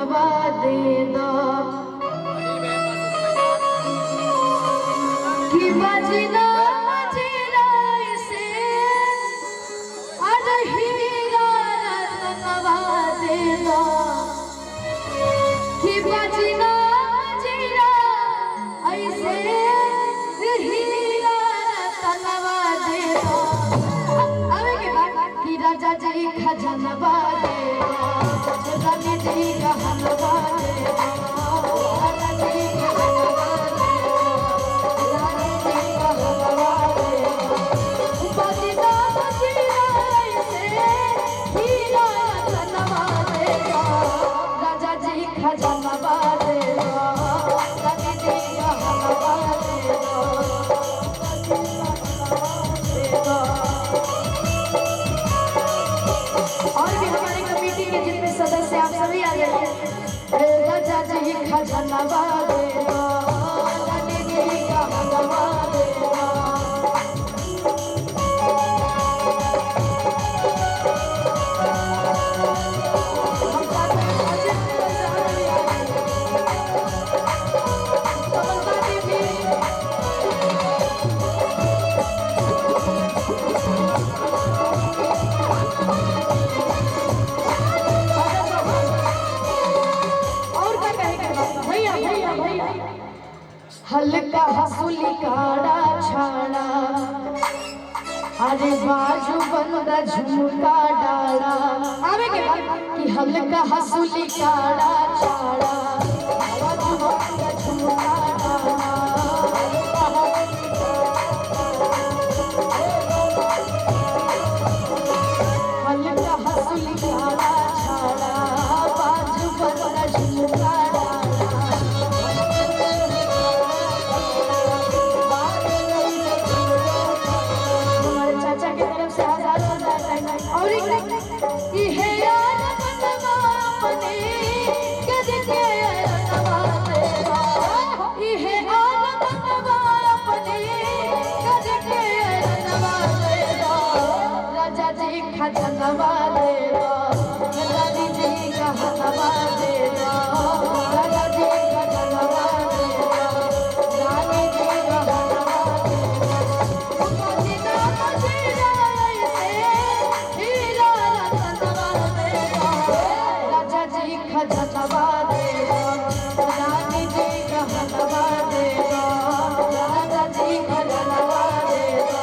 खजनवा दे दो कि बजना मजीरा से अरे हीरा रतनवा दे दो कि बजना मजीरा ऐसे हीरा रतनवा दे दो अबे के बाद कि राजा जी खजनवा दे दो रानी जी गहनवा दे दो राजा जी खजनवा दे दो रानी जी गहनवा दे दो बजना मजीरा ऐसे हीरा रतनवा दे दो राजा जी खजनवा दे दो रानी जी गहनवा दे दो और भी हमारी कमेटी के जितने सदस्य आप सभी आ जाइए राजा जी खजनवा दे दो रानी जी गहनवा दे दो हम चाहते हैं अजित बजाने कमलबाती भी और क्या कहेंगे भैया भैया भैया हल्का हंसुली काड़ा छाड़ा अरे बाजू बंदा झुमका डाड़ा आवे के बाद कि हल्का हंसुली काड़ा छाड़ा बाजू बंदा झुमका डाड़ा हल्का हंसुली काड़ा छाड़ा बाजू बंदा झुमका डाड़ा हमारे चाचा की तरफ से हजारों और इहे यार बनवा अपने कद के रतवा दे दो इहे यार बनवा अपने कद के रतवा दे दो राजा जी खजनवा दे दो रानी जी गहनवा दे दो राजा जी खजनवा दे दो रानी जी गहनवा दे दो बजना मजीरा ऐसे हीरा रतनवा दे दो राजा जी खजनवा दे दो रानी जी गहनवा दे दो राजा जी खजनवा दे दो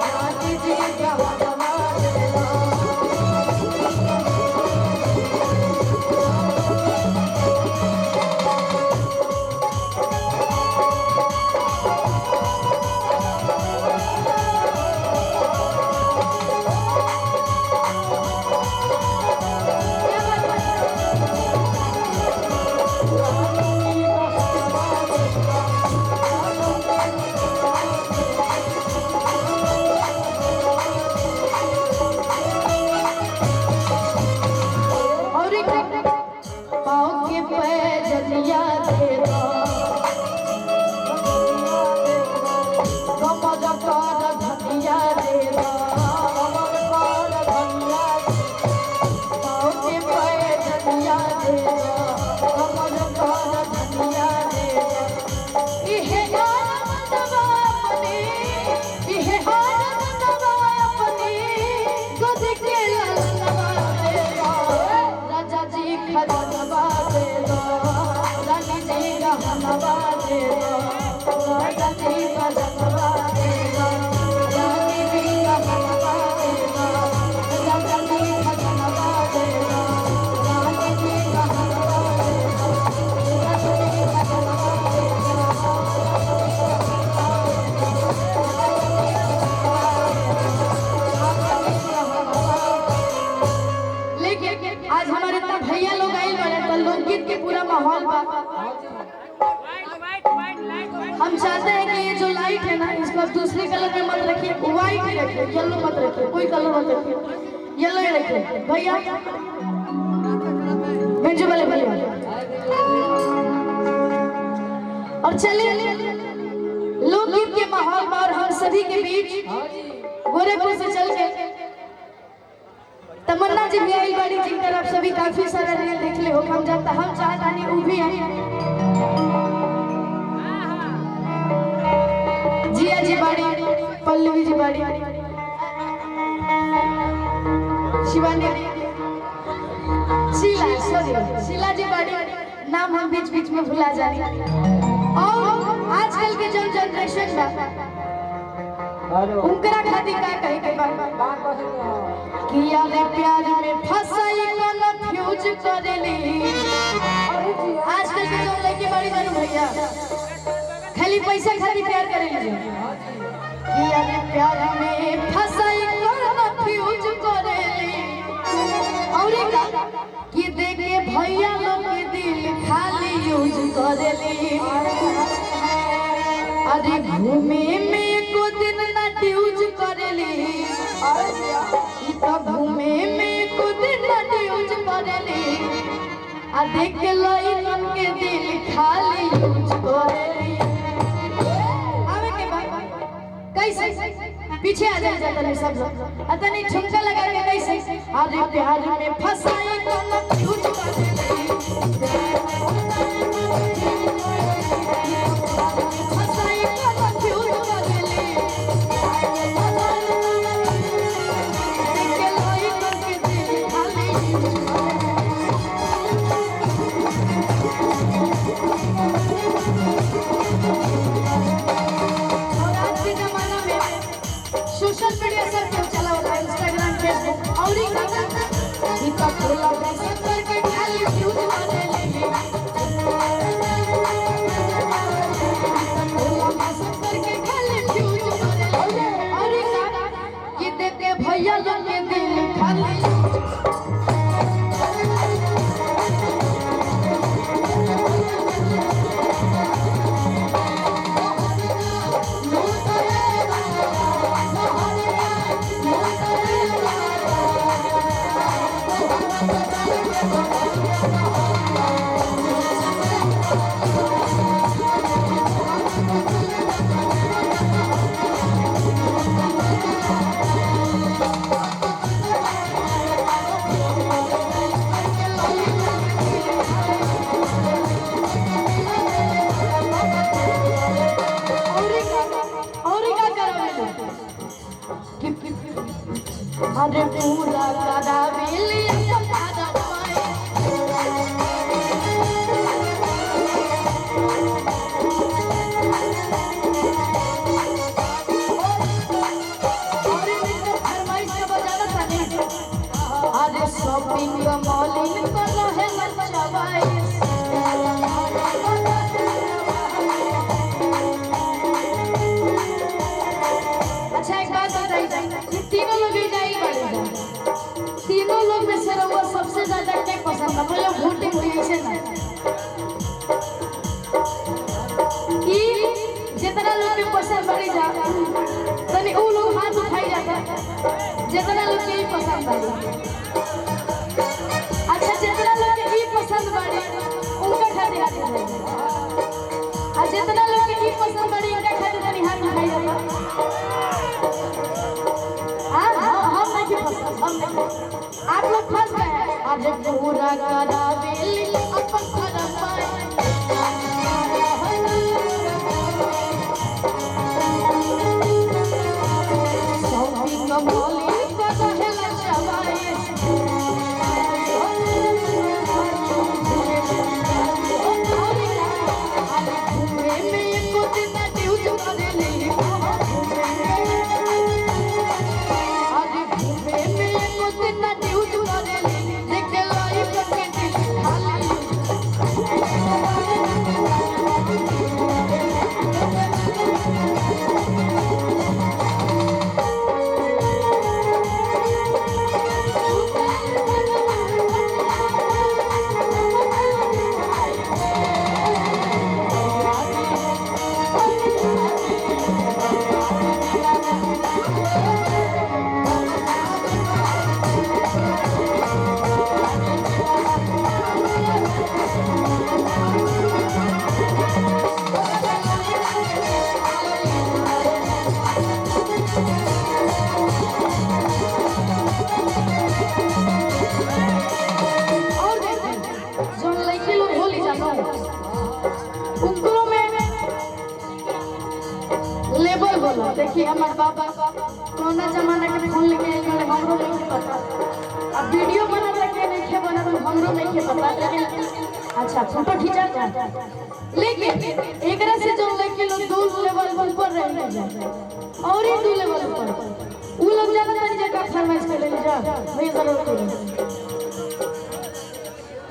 रानी जी गहनवा दे दो और एक पाँव के पैजनिया दे दो कमर कर धनिया दे दो कमर कर धनिया पाँव के पैजनिया दे दो कमर कर धनिया दे दो इहे हार बनवा अपने इहे हार बनवा अपने गोद के ललनवा दे दो राजा जी खजनवा दे दो रानी जी गहनवा दे दो राजा जी खजनवा दे दो रानी जी गहनवा दे दो राजा जी खजनवा दे दो रानी जी गहनवा दे दो राजा जी खजनवा दे दो लेकिन आज हमारे इतना भैया लोग आइल बड़े तो लोकगीत के पूरा माहौल बा हम चाहते हैं कि ये जो लाइट है ना इसको आप दूसरे कलर में मत रखिए व्हाइट ही रखिए येलो मत रखिए कोई कलर मत रखिए येलो ही रखिए भैया बेंजो वाले भैया और चलिए लोकगीत के माहौल में और हम सभी के बीच गोरखपुर से चल के तमन्ना जी भी आई बड़ी, जिनकर आप सभी काफी सारा रील देख ले हो। हम जाता हम चाहता नहीं वो भी आई। जिया जी बड़ी, पल्लवी जी बड़ी, शिवानी, शीला जी बड़ी, नाम हम बीच बीच में भुला जाए। और आजकल के जो जनरेशन उनकरा खातिर का कहे के बात कि यार प्यार में फसाई कन्फ्यूज करेली। आजकल के जो लड़की बड़ी बड़ी भैया खाली पैसा खातिर प्यार करेली कि यार प्यार में फसाई कन्फ्यूज करेली। और का कि देखे भैया लोग के दिल खाली यूज करेली। अरे घूमे में को दिन ना यूज करेली, तो घूमे में को दिन ना यूज करेली। आ देख लइकन के दिल खाली यूज करेली। आवे के बाद कैसे पीछे आ जाए जाता नहीं सब लोग अतनी झुमका लगा के कैसे। अरे प्यार में फसाई कन्फ्यूज करेली, फसाई कन्फ्यूज करेली। देख लइकन के दिल खाली यूज सोशल मीडिया सब क्यों चला होता है, इंस्टाग्राम, फेसबुक और ही इतना खोला सब करके खाली यूज करेली। सब करके खाली यूज करेली। और ही ये देते भैया लोग के दिल खाली अरे पूरा करावेली अपना दवाई। अरे शॉपिंग मॉलिंग कर रहे लचवाई। अच्छा एक बात बताइए, तीनों लोग तीनों लोग में से वो सबसे ज्यादा क्या पसंद है? बोलो वोटिंग हुई ऐसे ना कि जितना लोग के पसंद बढ़ी जा तनी वो लोग हाथ उठाई जाता, जितना लोग के पसंद बढ़ी। अच्छा जितना लोग के पसंद बढ़ी उनका खातिर हाथ उठाई, और जितना लोग के पसंद बढ़ी उनका खातिर तनी हाथ उठाई जाता। आप लोग फंस गए। आज पूरा करावेली अपन फरमाई। शॉपिंग मॉलिंग कर रहे लचवाई। घूमे में को दिन यूज करेली। Hallelujah. बाबा कोना जमाना के फोन लेके आइल वाले हमरो नहीं पता। अब वीडियो बना के नहीं खे बना तो हमरो नहीं खे पता। लेकिन अच्छा फोटो खींचा जा, लेकिन एकरा से जो लेके लोग 2 लेवल ऊपर रह जाए और ही 2 लेवल ऊपर उ लोग जाना तनी जगह फरमाइश कर ले जा भई जरूर करो।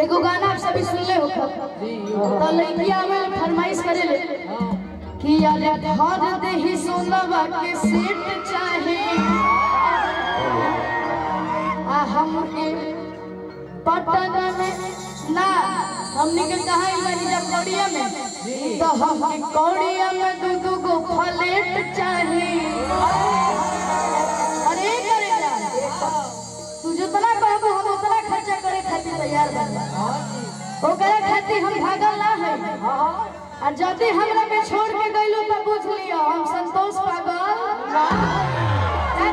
एगो गाना आप सभी सुन ले हो तो लड़कियां में फरमाइश करे ले कि यार घर दे ही सोनवा के सेट चाहे आ हमके पटन में ना हमने के कहा इला कौड़िया में तो हमके कौड़िया में 2 गो फ्लैट चाहे। अरे करेगा तू जितना कहबो हम उतना खर्चा करे खातिर तैयार बा। ओकरा खातिर हम भागल ना है। और जदी हमरा के छोड़ के गइलो त पूछ लियो हम संतोष पागल ना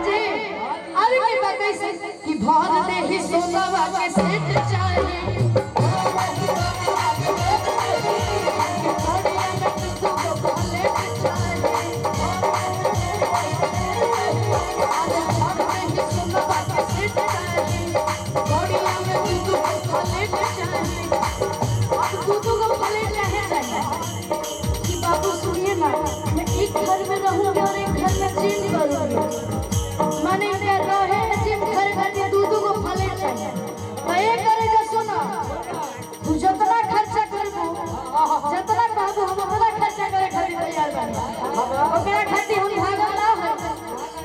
जी। अरे की बात कैसे कि भर दे ही सोनवा के सेट चाहिए बाबू सुनिए ना, मैं एक घर में रहूंगी और एक घर में जिम करूंगी। माने क्या रहे जिम घर में 2 गो फ्लैट चाहिए तो एक करेगा। सुनो तू जितना खर्चा करबो जितना कहबो हम उतना खर्चा करे खातिर तैयार बा। ओकरा खातिर हम भागल ना है।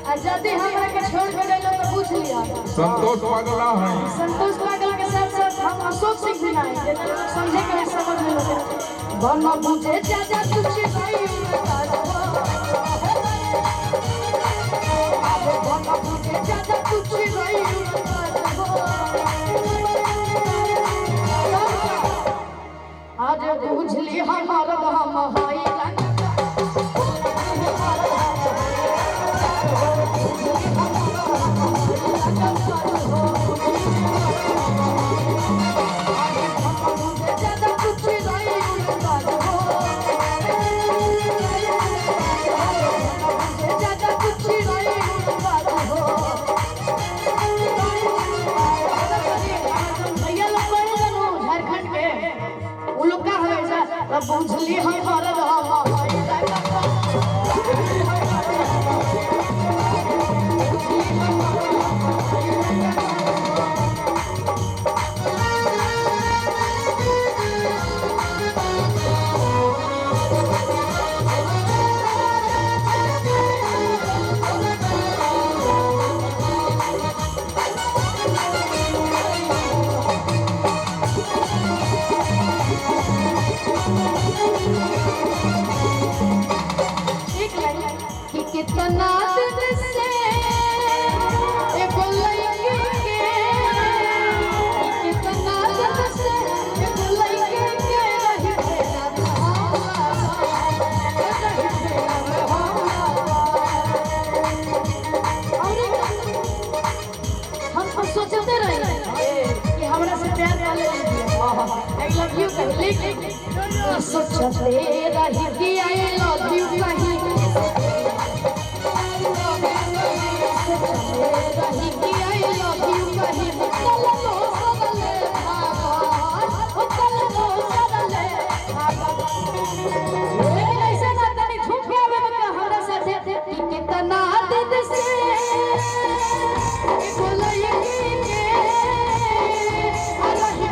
आ जदी हमरा के छोड़ के गइलो तो पूछ लिया संतोष पागल ना है। संतोष पागल के साथ साथ हम अशोक सिंह भी ना है। समझे के समझ में लोग बना मुझे ज्यादा कुछ नहीं बता दो। अब बना मुझे ज्यादा कुछ नहीं बता दो। आज बुझ ली हमारा हम हाई बुझली हमारा कितना दिन से ये बोलई के कितना दिन से ये बोलई के रही तेरा हम तो सोचते रहे कि हमरा से प्यार कर ले आई लव यू कह सोचते रही कि आई लव यू कही रही कि आई लव यू कही चल लो सरले भागा चल लो सरले भागा। लेकिन ऐसे ना तनी झूठ के आवे में हमरा साथे कितना दिन से बोलई के रही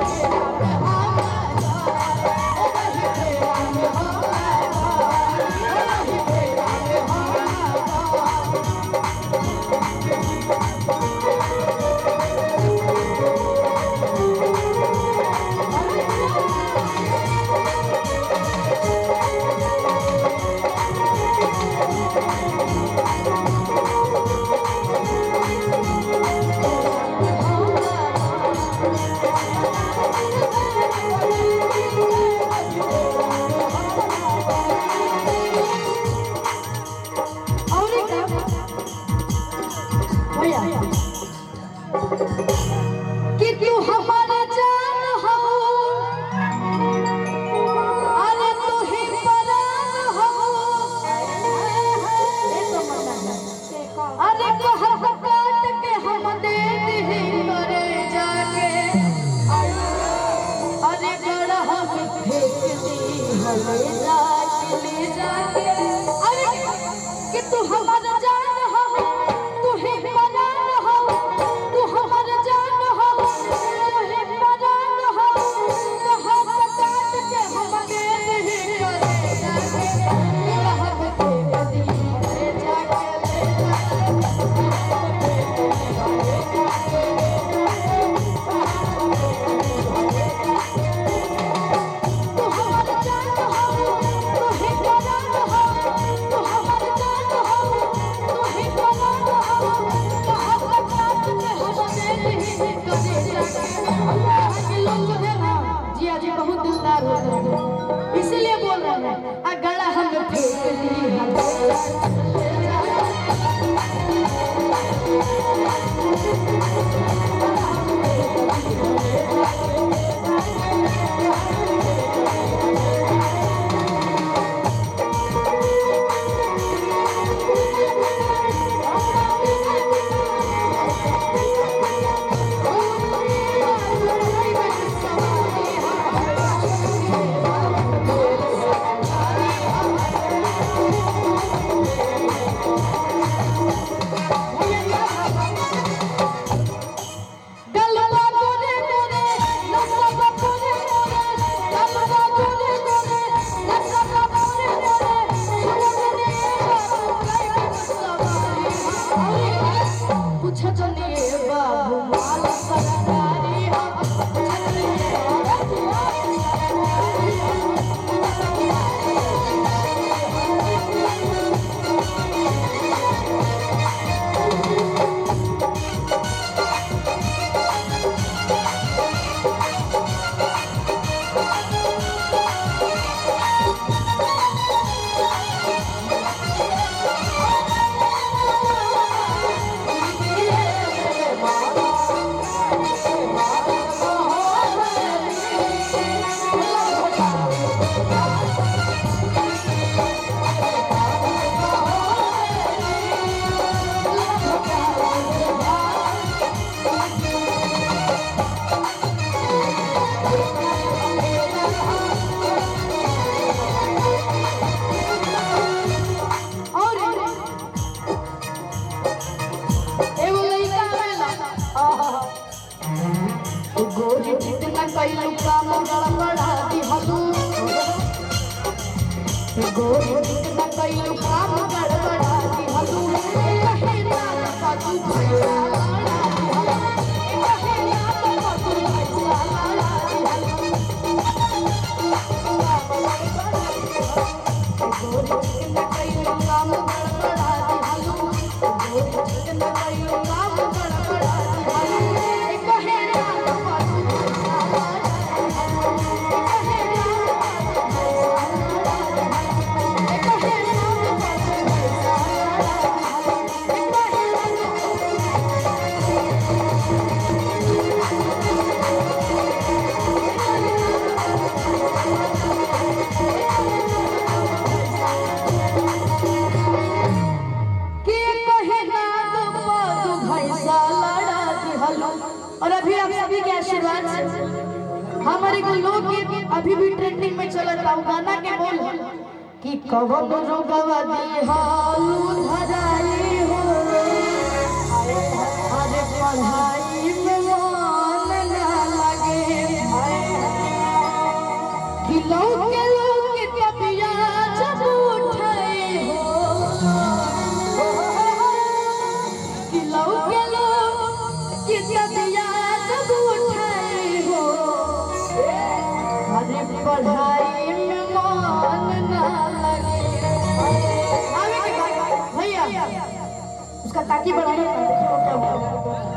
तेरा में कि तू हमारा जान हो अरे तू ही परान हो। गोरी जितना कैलू काम गड़बड़ा दिहलू गोरी जितना कैलू काम गड़बड़ा दिहलू कहे ना बातू भैया लड़ा दिहलू कहे ना बातू भैया लड़ा दिहलू गोरी जितना कैलू काम गड़बड़ा दिहलू गोरी जितना कैलू काम गड़बड़ा दिहलू कहे ना और अभी आप सभी के आशीर्वाद से हमारे को लोकगीत अभी भी ट्रेंडिंग में चल रहा है। गाना के बोल कि कवन रोगवा दी हालू धराई हो अरे पढ़ाई में मन ना लगे कि लोग के तबिया जब उठाए हो कि लोग के तबिया जब उठाए हो अरे पढ़ाई में मन ना लगे भैया उसका ताकि बढ़ाइए।